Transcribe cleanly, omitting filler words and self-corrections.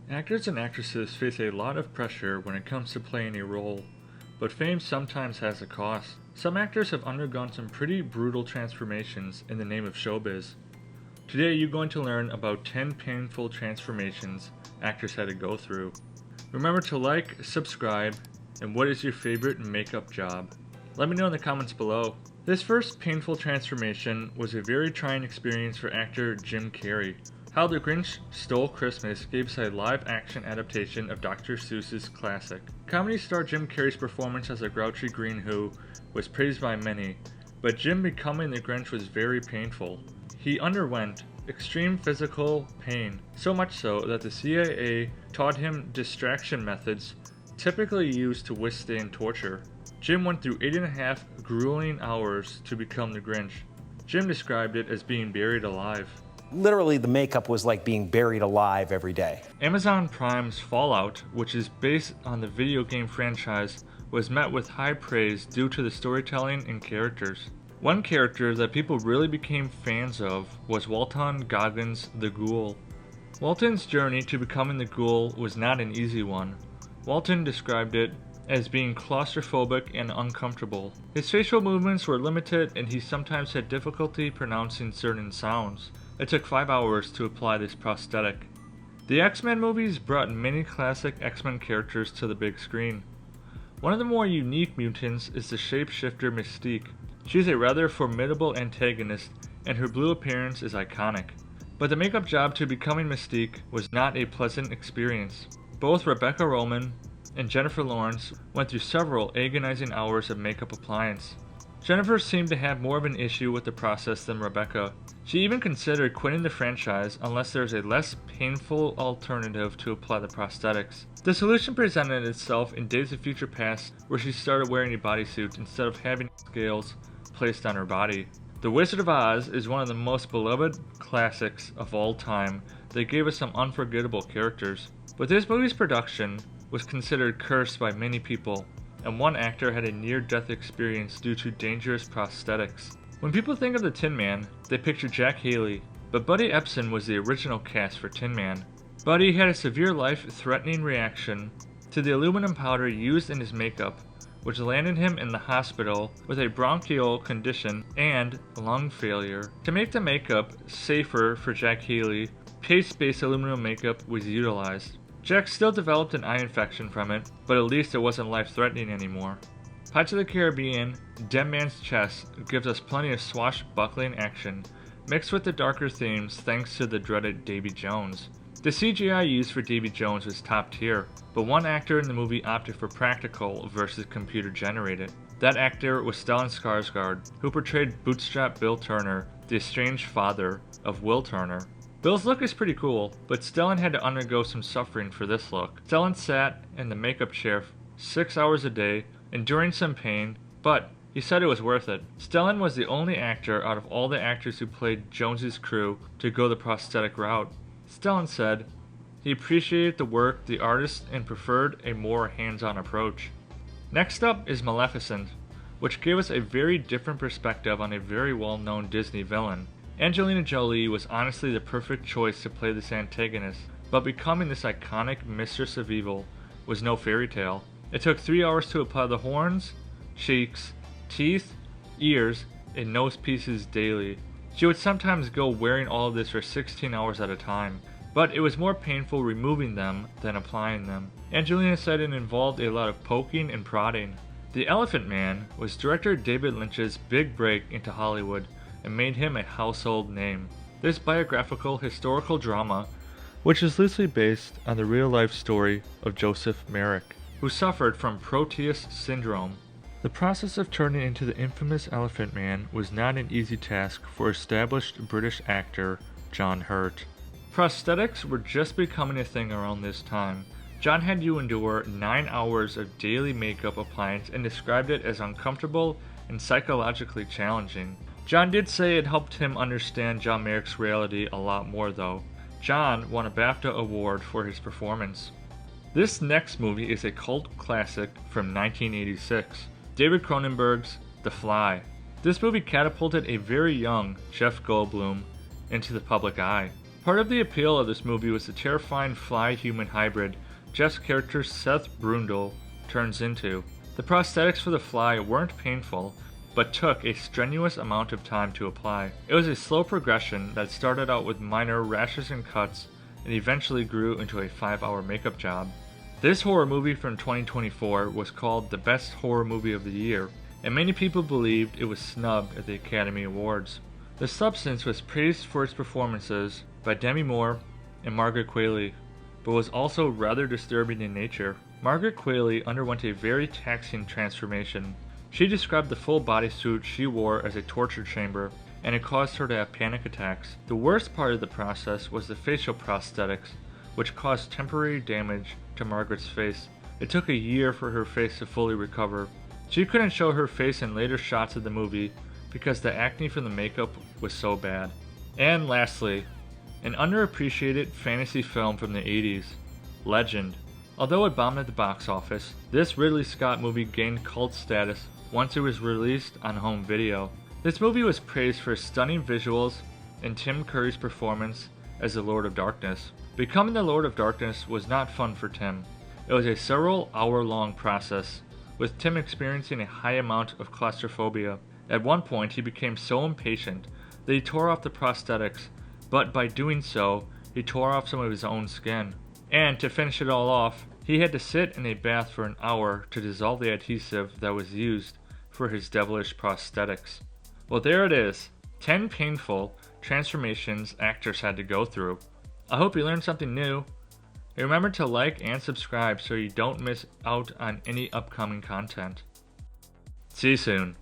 Actors and actresses face a lot of pressure when it comes to playing a role, but fame sometimes has a cost. Some actors have undergone some pretty brutal transformations in the name of showbiz. Today you're going to learn about 10 painful transformations actors had to go through. Remember to like, subscribe, and what is your favorite makeup job? Let me know in the comments below. This first painful transformation was a very trying experience for actor Jim Carrey. How the Grinch Stole Christmas gave us a live-action adaptation of Dr. Seuss's classic. Comedy star Jim Carrey's performance as a grouchy Green Who was praised by many, but Jim becoming the Grinch was very painful. He underwent extreme physical pain, so much so that the CIA taught him distraction methods typically used to withstand torture. Jim went through 8.5 grueling hours to become the Grinch. Jim described it as being buried alive. Literally, the makeup was like being buried alive every day. Amazon Prime's Fallout, which is based on the video game franchise, was met with high praise due to the storytelling and characters. One character that people really became fans of was Walton Goggins the Ghoul. Walton's journey to becoming the Ghoul was not an easy one. Walton described it as being claustrophobic and uncomfortable. His facial movements were limited and he sometimes had difficulty pronouncing certain sounds. It took 5 hours to apply this prosthetic. The X-Men movies brought many classic X-Men characters to the big screen. One of the more unique mutants is the shapeshifter Mystique. She's a rather formidable antagonist and her blue appearance is iconic. But the makeup job to becoming Mystique was not a pleasant experience. Both Rebecca Roman and Jennifer Lawrence went through several agonizing hours of makeup appliance. Jennifer seemed to have more of an issue with the process than Rebecca. She even considered quitting the franchise unless there is a less painful alternative to apply the prosthetics. The solution presented itself in Days of Future Past, where she started wearing a bodysuit instead of having scales placed on her body. The Wizard of Oz is one of the most beloved classics of all time that gave us some unforgettable characters. But this movie's production was considered cursed by many people, and one actor had a near-death experience due to dangerous prosthetics. When people think of the Tin Man, they picture Jack Haley, but Buddy Ebsen was the original cast for Tin Man. Buddy had a severe life-threatening reaction to the aluminum powder used in his makeup, which landed him in the hospital with a bronchial condition and lung failure. To make the makeup safer for Jack Haley, paste-based aluminum makeup was utilized. Jack still developed an eye infection from it, but at least it wasn't life-threatening anymore. Pirates of the Caribbean, Dead Man's Chest gives us plenty of swashbuckling action, mixed with the darker themes thanks to the dreaded Davy Jones. The CGI used for Davy Jones was top tier, but one actor in the movie opted for practical versus computer generated. That actor was Stellan Skarsgård, who portrayed Bootstrap Bill Turner, the estranged father of Will Turner. Bill's look is pretty cool, but Stellan had to undergo some suffering for this look. Stellan sat in the makeup chair 6 hours a day, enduring some pain, but he said it was worth it. Stellan was the only actor out of all the actors who played Jones's crew to go the prosthetic route. Stellan said he appreciated the work the artist and preferred a more hands-on approach. Next up is Maleficent, which gave us a very different perspective on a very well-known Disney villain. Angelina Jolie was honestly the perfect choice to play this antagonist, but becoming this iconic Mistress of Evil was no fairy tale. It took 3 hours to apply the horns, cheeks, teeth, ears, and nose pieces daily. She would sometimes go wearing all of this for 16 hours at a time, but it was more painful removing them than applying them. Angelina said it involved a lot of poking and prodding. The Elephant Man was director David Lynch's big break into Hollywood, and made him a household name. This biographical historical drama, which is loosely based on the real-life story of Joseph Merrick, who suffered from Proteus syndrome. The process of turning into the infamous Elephant Man was not an easy task for established British actor John Hurt. Prosthetics were just becoming a thing around this time. John had to endure 9 hours of daily makeup appliance and described it as uncomfortable and psychologically challenging. John did say it helped him understand John Merrick's reality a lot more though. John won a BAFTA award for his performance. This next movie is a cult classic from 1986, David Cronenberg's The Fly. This movie catapulted a very young Jeff Goldblum into the public eye. Part of the appeal of this movie was the terrifying fly-human hybrid Jeff's character Seth Brundle turns into. The prosthetics for the fly weren't painful, but took a strenuous amount of time to apply. It was a slow progression that started out with minor rashes and cuts and eventually grew into a 5-hour makeup job. This horror movie from 2024 was called the best horror movie of the year, and many people believed it was snubbed at the Academy Awards. The Substance was praised for its performances by Demi Moore and Margaret Qualley, but was also rather disturbing in nature. Margaret Qualley underwent a very taxing transformation. She described the full bodysuit she wore as a torture chamber, and it caused her to have panic attacks. The worst part of the process was the facial prosthetics, which caused temporary damage to Margaret's face. It took a year for her face to fully recover. She couldn't show her face in later shots of the movie because the acne from the makeup was so bad. And lastly, an underappreciated fantasy film from the 80s, Legend. Although it bombed at the box office, this Ridley Scott movie gained cult status once it was released on home video. This movie was praised for stunning visuals and Tim Curry's performance as the Lord of Darkness. Becoming the Lord of Darkness was not fun for Tim. It was a several hour-long process, with Tim experiencing a high amount of claustrophobia. At one point, he became so impatient that he tore off the prosthetics, but by doing so, he tore off some of his own skin. And to finish it all off, he had to sit in a bath for an hour to dissolve the adhesive that was used for his devilish prosthetics. Well, there it is. 10 painful transformations actors had to go through. I hope you learned something new. Remember to like and subscribe so you don't miss out on any upcoming content. See you soon.